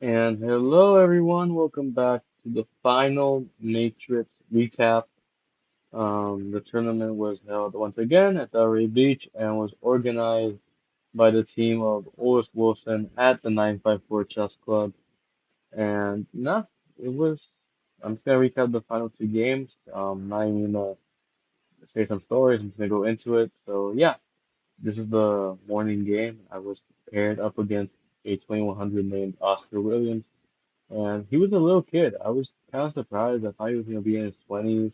And hello everyone, welcome back to the final Matrix recap. The tournament was held once again at Delray Beach and was organized by the team of Otis Wilson at the 954 Chess Club. And it was, I'm just gonna recap the final two games. Not even gonna say some stories, I'm just gonna go into it. So yeah, this is the morning game. I was paired up against a 2100 named Oscar Williams. And he was a little kid. I was kind of surprised. I thought he was going to be in his 20s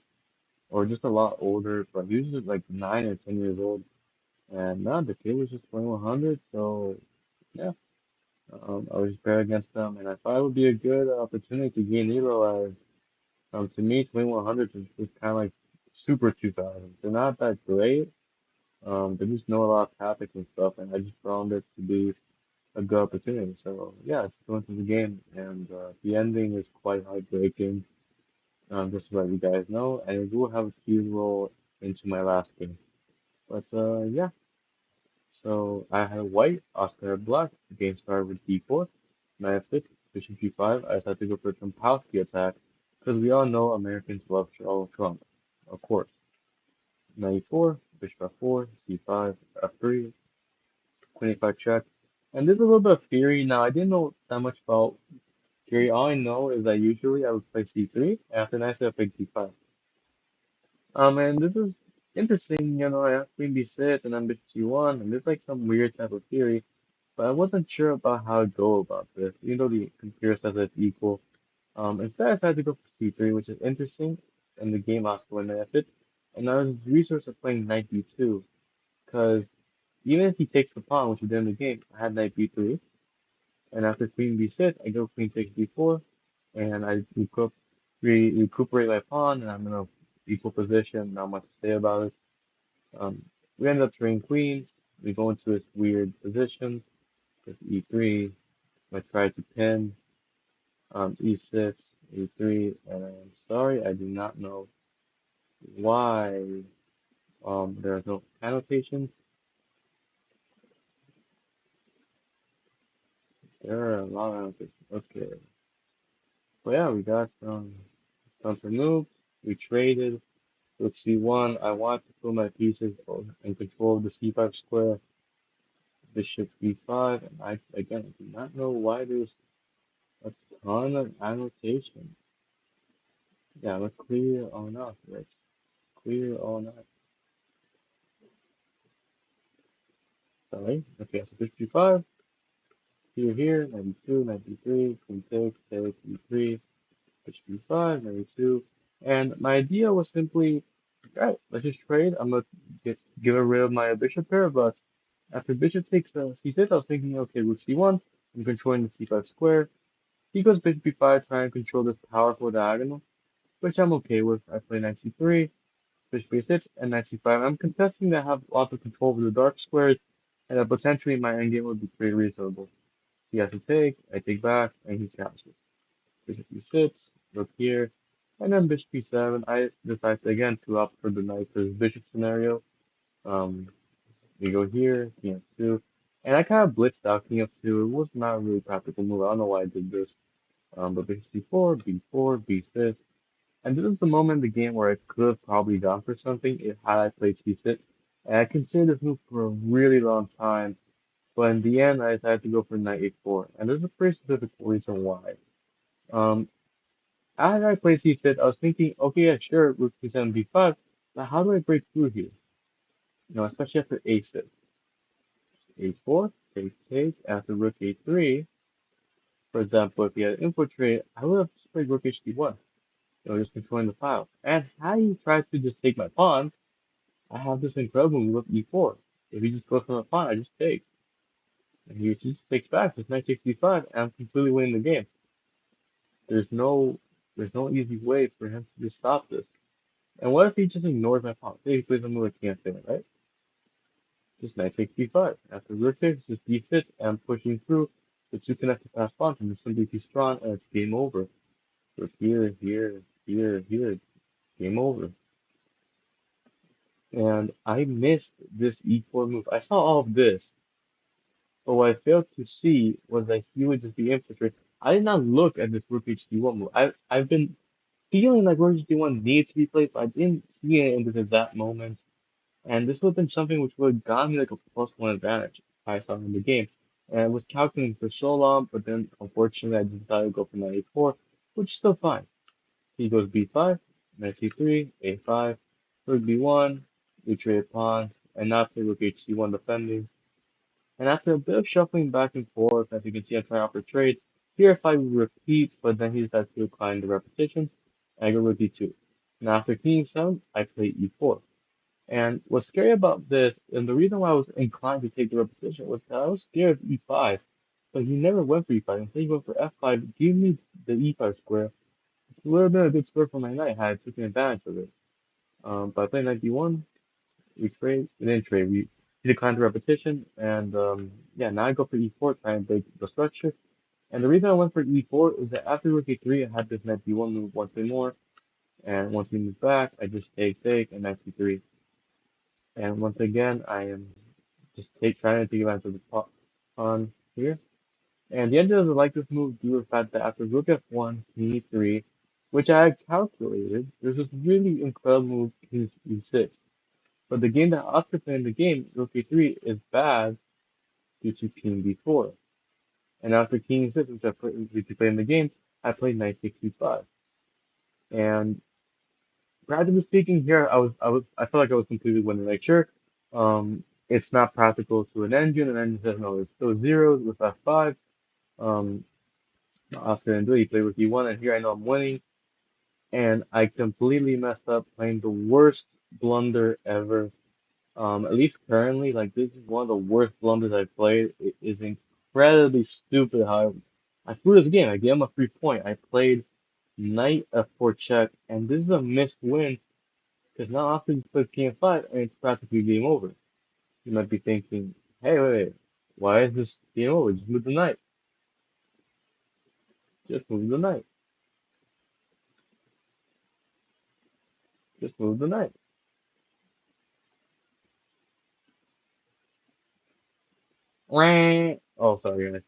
or just a lot older, but he was just like 9 or 10 years old. And no, the kid was just 2100. So yeah, I was just paired against him, and I thought it would be a good opportunity to gain Elo. As to me, 2100 is kind of like super 2000. They're not that great. They just know a lot of topics and stuff, and I just found it to be a good opportunity. So yeah, let's go into the game, and the ending is quite heartbreaking. Just to let you guys know, and it will have a huge role into my last game. But yeah, so I had white, Oscar had black. The game started with d4, knight f6, bishop g5. I decided to go for a Trump-Kowski attack because we all know Americans love Donald Trump, of course. Knight e4, bishop f4, c5, f3, queen a5 check. And there's a little bit of theory. Now, I didn't know that much about theory. All I know is that usually I would play c3, and after knight I pick d5. And this is interesting, I have queen b6 and then bishop c1, and there's like some weird type of theory, but I wasn't sure about how to go about this, even though the computer says it's equal. Instead, I decided to go for c3, which is interesting, and the game asked for knight f6, and I was resource of playing knight b2, because even if he takes the pawn, which he did in the game, I had knight b3, and after queen b6, I go queen takes b4, and I recuperate my pawn, and I'm in a equal position, not much to say about it. Um, we end up turning queens. We go into this weird position with e3. I try to pin e6, e3, and I'm sorry, I do not know why there are no annotations. There are a lot of annotations. Okay, but yeah, we got some moves. We traded. Rook c1. I want to put my pieces in control of the c5 square. Bishop b5, and I again do not know why there's a ton of annotations. Yeah, let's clear all not. Let's clear all not. Sorry. Okay, so 55. Here, 92, 93, 26, take e3, h5, 92. And my idea was simply, alright, let's just trade. I'm gonna get rid of my bishop pair, but after bishop takes c6, I was thinking, okay, rook c1, I'm controlling the c5 square. He goes bishop b5, trying to control this powerful diagonal, which I'm okay with. I play knight c3, bishop a6, and knight c5. I'm contesting that I have lots of control over the dark squares, and that potentially my endgame would be pretty reasonable. He has to take, I take back, and he captures. Bishop e6, rook here, and then bishop e7. I decide again to opt for the knight versus bishop scenario. Um, we go here, king f2, and I kind of blitzed out king f2. It was not a really practical move. I don't know why I did this. But bishop c4, b4, b6. And this is the moment in the game where I could have probably gone for something if had I played c6. And I considered this move for a really long time, but in the end I decided to go for knight a4. And there's a pretty specific reason why. Um, After I played c6, I was thinking, okay, yeah, sure, rook c7, b5, but how do I break through here? Especially after a6. a4, take, after rook a3. For example, if he had infiltrate, I would have just played rook hd1. Just controlling the file. And how you try to just take my pawn, I have this incredible move of e4. If he just goes from a pawn, I just take. And he just takes back with knight takes d5, and I'm completely winning the game. There's no there's no easy way for him to just stop this. And what if he just ignores my pawn? Say he plays a move I can't say, right? Just knight takes d5. After rook takes, just d6, and I'm pushing through. The two connected pass pawns and just simply too strong, and it's game over. So here, here, here, here, game over. And I missed this e4 move. I saw all of this, but what I failed to see was that he would just be infiltrated. I did not look at this Rook HD1 move. I've been feeling like Rook HD1 needs to be played, but I didn't see it in this exact moment. And this would have been something which would have gotten me like a +1 advantage if I saw in the game. And I was calculating for so long, but then unfortunately I decided to go for knight a4, which is still fine. He goes b5, knight c3, a5, rook b1, we trade pawns, and now play rook hc1 defending. And after a bit of shuffling back and forth, as you can see, I'm trying out for trades. Here, if I repeat, but then he decides to decline the repetitions, I go rook e2. Now after king e7, I play e4. And what's scary about this, and the reason why I was inclined to take the repetition was that I was scared of e5, but he never went for e5. Instead, he went for f5, give me the e5 square. It would have been a good square for my knight had I taken advantage of it. But I played knight d1, we trade, we didn't trade, we he declined the repetition, and yeah, now I go for e4, trying to break the structure. And the reason I went for e4 is that after rook e3, I had this knight d1 move once more, and once he moves back, I just take, and knight c3. And once again, I am just trying to take advantage of the pawn here. And the ended doesn't like this move due to the fact that after rook f1, king e3, which I had calculated, there's this really incredible move, king e6. But the game that Oscar played in the game, rook e3, is bad due to king b4. And after king e6, which I played in the game, I played knight takes e5. And practically speaking, here I felt like I was completely winning. Like, sure, it's not practical to an engine says no, it's still zeros with f5. Um, Oscar didn't do it. He played with e1, and here I know I'm winning, and I completely messed up playing the worst blunder ever. At least currently, like this is one of the worst blunders I've played. It is incredibly stupid how I threw this game. I gave him a free point. I played knight f4 check, and this is a missed win. Because now after you play king f5, and it's practically game over. You might be thinking, hey, wait, why is this game over? Just move the knight. Just move the knight. Just move the knight. Wah. Oh, sorry, guys.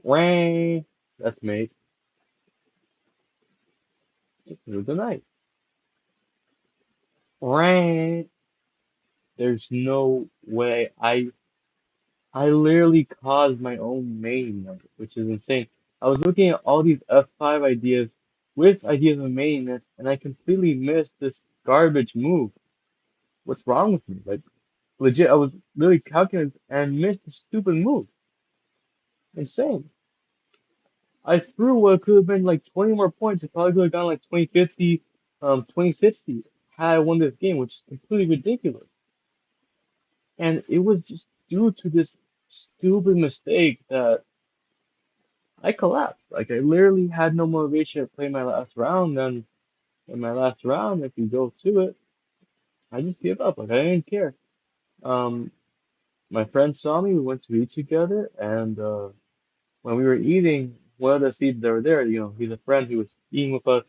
Wah. That's mate. Just move the knight. Wah. There's no way. I literally caused my own main, which is insane. I was looking at all these f5 ideas with ideas of mainness, and I completely missed this garbage move. What's wrong with me? Like, legit, I was really calculating and missed the stupid move. Insane. I threw what could have been like 20 more points. It probably could have gone like 2050, 2060 had I won this game, which is completely ridiculous. And it was just due to this stupid mistake that I collapsed. Like I literally had no motivation to play my last round. Then in my last round, if you go to it, I just gave up. Like I didn't care. Um, my friend saw me. We went to eat together, and when we were eating, one of the seeds that were there, he's a friend who was eating with us.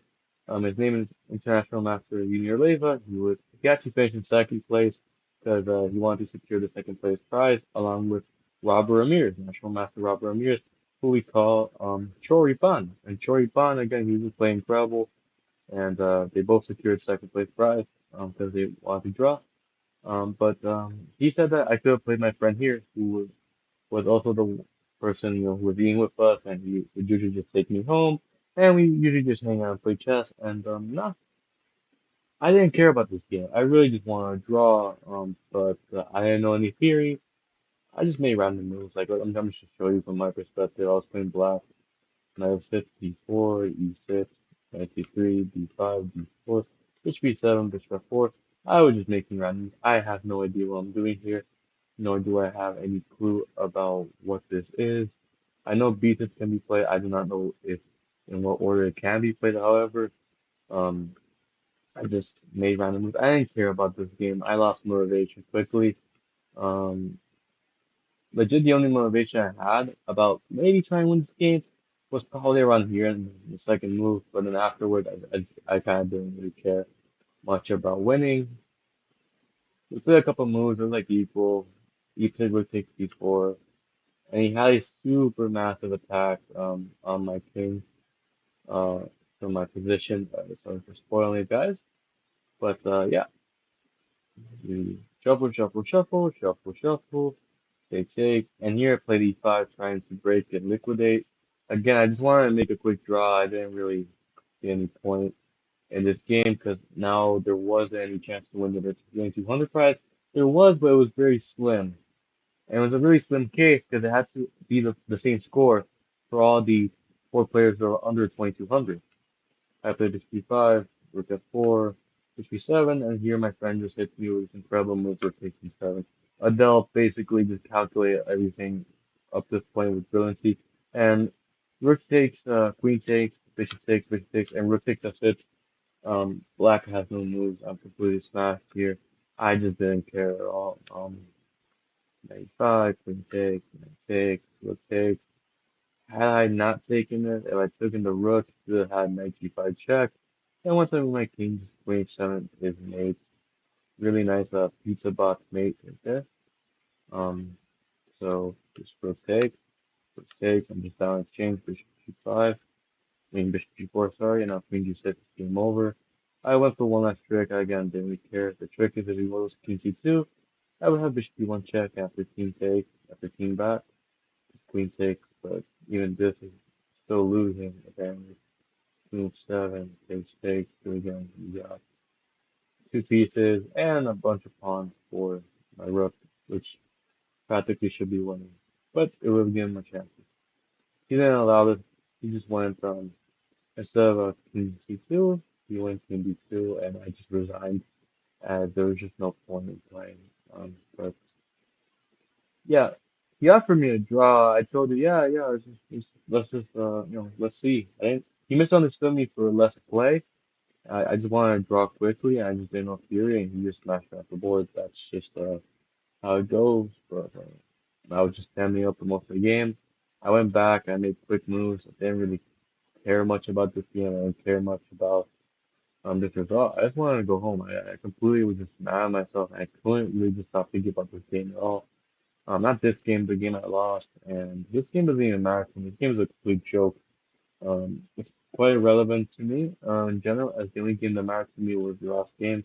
His name is International Master Junior Leva. He actually finished in second place because he wanted to secure the second place prize along with Robert Ramirez, National Master Robert Ramirez, who we call Choripan. And Choripan, again, he was playing incredible, and they both secured second place prize because they wanted to draw. But he said that I could have played my friend here, who was also the person, who was eating with us, and he would usually just take me home, and we usually just hang out and play chess. And no, I didn't care about this game. I really just wanted to draw. But I didn't know any theory. I just made random moves. Like I'm just to show you from my perspective. I was playing black. Knight f6, d4, e6, knight c3, d5, d4, bishop b7, bishop f4. I was just making randoms. I have no idea what I'm doing here, nor do I have any clue about what this is. I know b6 can be played. I do not know if in what order it can be played. However, um, I just made random moves. I didn't care about this game. I lost motivation quickly. Um, Legit, the only motivation I had about maybe trying to win this game was probably around here in the second move. But then afterward, I kind of didn't really care much about winning. We played a couple moves. It was like equal. E played rook takes d4. and he had a super massive attack on my king uh from my position. Sorry for spoiling it, guys. But yeah, you shuffle, shuffle, shuffle, shuffle, shuffle, take, and here I played e5 trying to break and liquidate. Again, I just wanted to make a quick draw. I didn't really see any point in this game because now there wasn't any chance to win the Game 200 prize. There was, but it was very slim. And it was a really slim case because it had to be the same score for all the four players that were under 2200. I played bishop b5, rook f4, bishop b7, and here my friend just hit me with this incredible move rook takes b7. Adele basically just calculated everything up to this point with brilliancy. And rook takes, bishop takes, and rook takes f6. Black has no moves. I'm completely smashed here. I just didn't care at all. Knight 5, queen takes, knight takes, rook takes. Had I not taken it, if I taken the rook, should have had knight g5 check. And once I move my king, just queen h7 is mate. Really nice pizza box mate right there. Um, so just rook takes. I'm just down exchange, bishop g5. I mean bishop g4, sorry, and now queen g6, game over. I went for one last trick. I again didn't really care. The trick is if he was king c2, I would have bishop b1 check after king takes, after king back, queen takes, but even this is still losing apparently. Queen seven, takes, so again, you got two pieces and a bunch of pawns for my rook, which practically should be winning. But it would give him a chance. He didn't allow this. He just went instead of a king c2, he went king d2, and I just resigned as there was just no point in playing. But yeah, he offered me a draw. I told him, yeah, let's just let's see. He misunderstood me for less play. I just wanted to draw quickly, and I just didn't know Fury, and he just smashed me off the board. That's just how it goes. But I was just standing up for most of the game. I went back, I made quick moves. I didn't really care much about this game. I didn't care much about this result. I just wanted to go home. I completely was just mad at myself. I couldn't really just stop thinking about this game at all. Not this game, the game I lost. And this game doesn't even matter to me. This game is a complete joke. It's quite irrelevant to me in general, as the only game that mattered to me was the last game.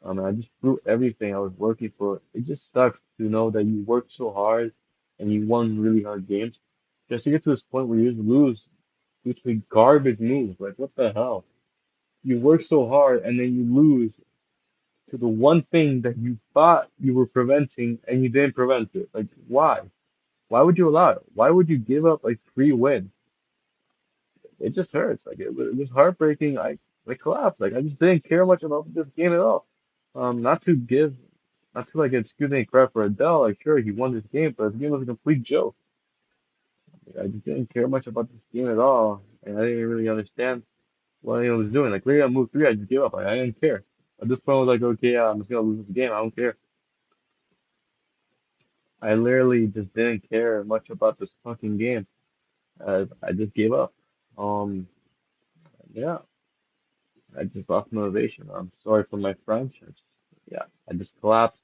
And I just threw everything I was working for. It just sucks to know that you worked so hard and you won really hard games just to get to this point where you just lose due to a garbage move. Like, what the hell? You work so hard and then you lose to the one thing that you thought you were preventing and you didn't prevent it. Like, why? Why would you allow it? Why would you give up like free win? It just hurts. Like it was heartbreaking. I collapsed. Like I just didn't care much about this game at all. Not to give, not to like excuse any crap for Adele. Like sure he won this game, but this game was a complete joke. Like, I just didn't care much about this game at all, and I didn't really understand what I was doing. Like later on move three, I just gave up. Like, I didn't care. At this point, I was like, okay, yeah, I'm just gonna lose this game. I don't care. I literally just didn't care much about this fucking game. I just gave up. Yeah. I just lost motivation. I'm sorry for my French. Yeah, I just collapsed,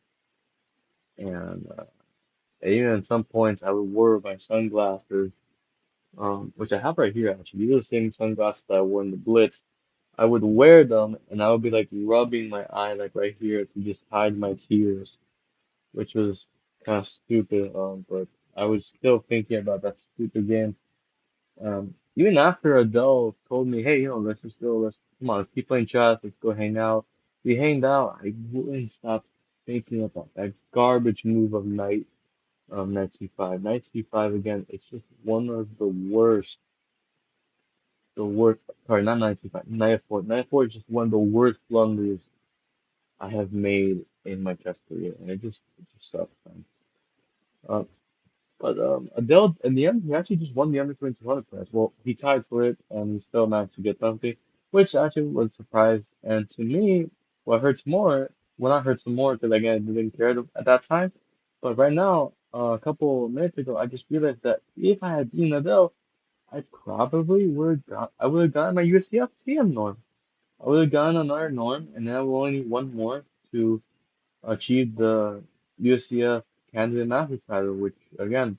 and even at some points I would wear my sunglasses, which I have right here actually. These are the same sunglasses that I wore in the Blitz. I would wear them, and I would be like rubbing my eye like right here to just hide my tears, which was kind of stupid. But I was still thinking about that stupid game. Even after Adele told me, hey, let's just go, let's come on, let's keep playing chess, let's go hang out. We hanged out. I wouldn't stop thinking about that garbage move of knight c5. Knight c5 again, it's just one of the worst, sorry, not knight c5, knight f4. Knight f4 is just one of the worst blunders I have made in my chess career, and it just sucks, man. Uh, But Adele, in the end, he actually just won the under 2200 prize. Well, he tied for it, and he still managed to get something, which actually was a surprise. And to me, what hurts more, well, not hurts more because again, I didn't care at that time. But right now, a couple minutes ago, I just realized that if I had beaten Adele, I probably I would have gotten my USDF CM norm. I would have gotten another norm, and then I would only need one more to achieve the USDF candidate master title, which again.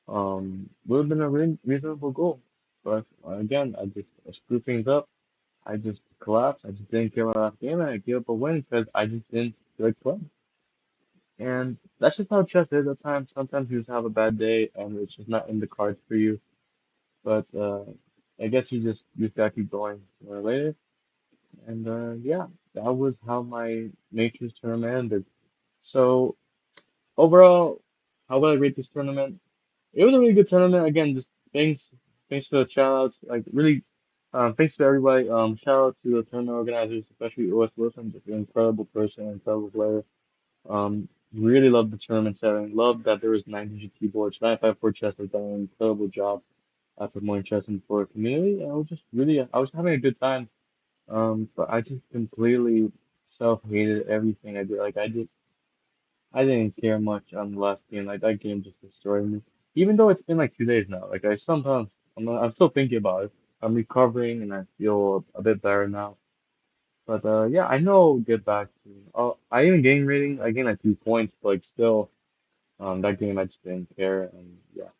would have been a reasonable goal. But again, I screwed things up. I just collapsed. I just didn't care about last game, and I gave up a win because I just didn't feel like playing. And that's just how chess is at times. Sometimes you just have a bad day, and it's just not in the cards for you. But I guess you just gotta keep going sooner or later. And yeah, that was how my Matrix tournament ended. So overall, how would I rate this tournament? It was a really good tournament. Again, just thanks for the shout outs. Like really, thanks to everybody. Shout out to the tournament organizers, especially OS Wilson, just an incredible person, incredible player. Really loved the tournament setting. Loved that there was 900 keyboards. 954 Chess has done an incredible job at promoting chess in for the community. And I was just really, I was having a good time. But I just completely self-hated everything I did. Like I didn't care much on the last game. Like that game just destroyed me. Even though it's been like 2 days now. Like I sometimes I'm still thinking about it. I'm recovering and I feel a bit better now. But yeah, I know I'll get back to. I even gained rating. I gained like 2 points, but like still, that game I just didn't care. And yeah,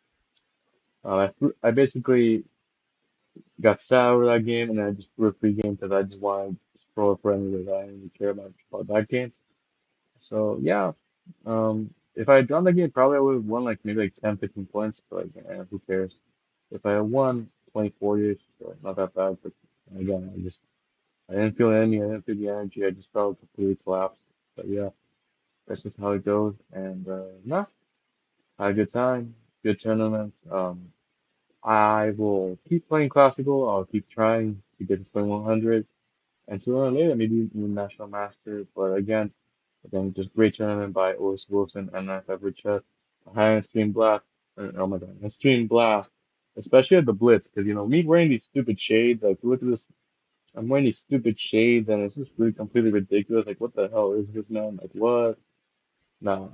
I basically got sad over that game, and then I just threw a free game because I just wanted to throw a friend with. I didn't really care about that game. So yeah, if I had done the game, probably I would have won like maybe like 10, 15 points. But like, who cares? If I had won 24-ish, so not that bad. But again, I didn't feel any, I didn't feel the energy. I just felt completely collapsed. But yeah, that's just how it goes. And nah, had a good time, good tournament. I will keep playing classical. I'll keep trying to get to 2100, and sooner or later maybe even national master. But again. I think just great tournament by Otis Wilson and I Pepper Chess. I had a stream blast. Oh my god, a stream blast. Especially at the Blitz, because me wearing these stupid shades, like look at this, I'm wearing these stupid shades and it's just really completely ridiculous. Like what the hell is this man? Like what? Nah,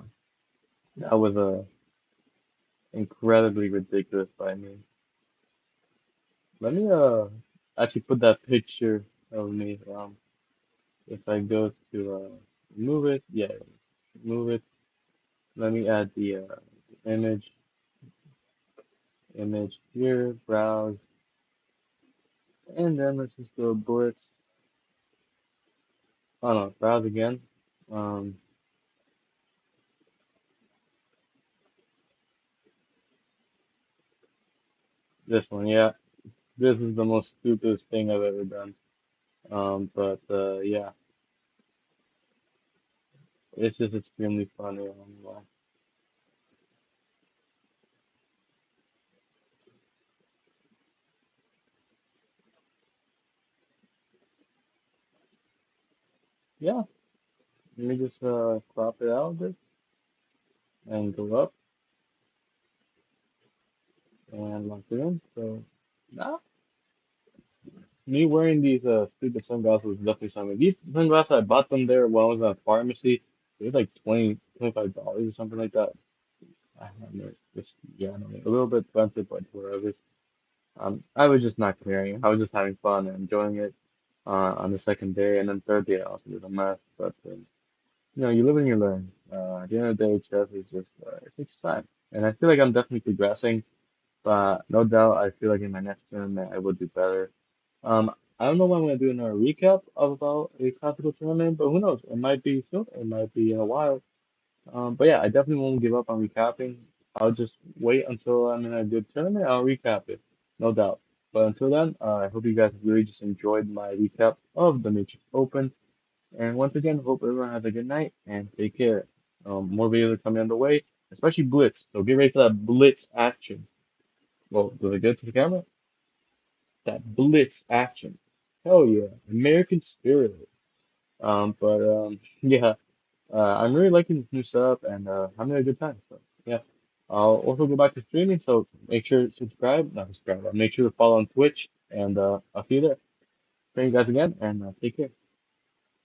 that was incredibly ridiculous by me. Let me actually put that picture of me. If I go to move it, yeah, move it. Let me add the image. Image here, browse, and then let's just go Blitz. Oh no, browse again. Um, this one, yeah. This is the most stupidest thing I've ever done. But yeah, it's just extremely funny. I don't know why. Yeah, let me just crop it out a bit and go up and lock it in. So now, me wearing these stupid sunglasses was definitely something. These sunglasses I bought them there when I was at a pharmacy. It was like 25 $25 or something like that. I don't know. Just yeah, I don't know, a little bit expensive, but whatever. I was just not caring. I was just having fun and enjoying it on the second day, and then third day I also did a mess. But you live and you learn. At the end of the day, chess is just it takes time, and I feel like I'm definitely progressing. But no doubt, I feel like in my next tournament I will do better. I don't know when I'm gonna do another recap of about a classical tournament, but who knows? It might be soon. It might be in a while. But yeah, I definitely won't give up on recapping. I'll just wait until I'm in a good tournament. I'll recap it, no doubt. But until then, I hope you guys really just enjoyed my recap of the Matrix Open. And once again, hope everyone has a good night and take care. More videos are coming on the way, especially Blitz. So get ready for that Blitz action. Well, does it get to the camera? That Blitz action. Hell yeah, American spirit. Yeah. I'm really liking this new setup and having a good time. So yeah, I'll also go back to streaming. So make sure to subscribe, not subscribe, but make sure to follow on Twitch, and I'll see you there. Thank you guys again, and take care.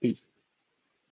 Peace.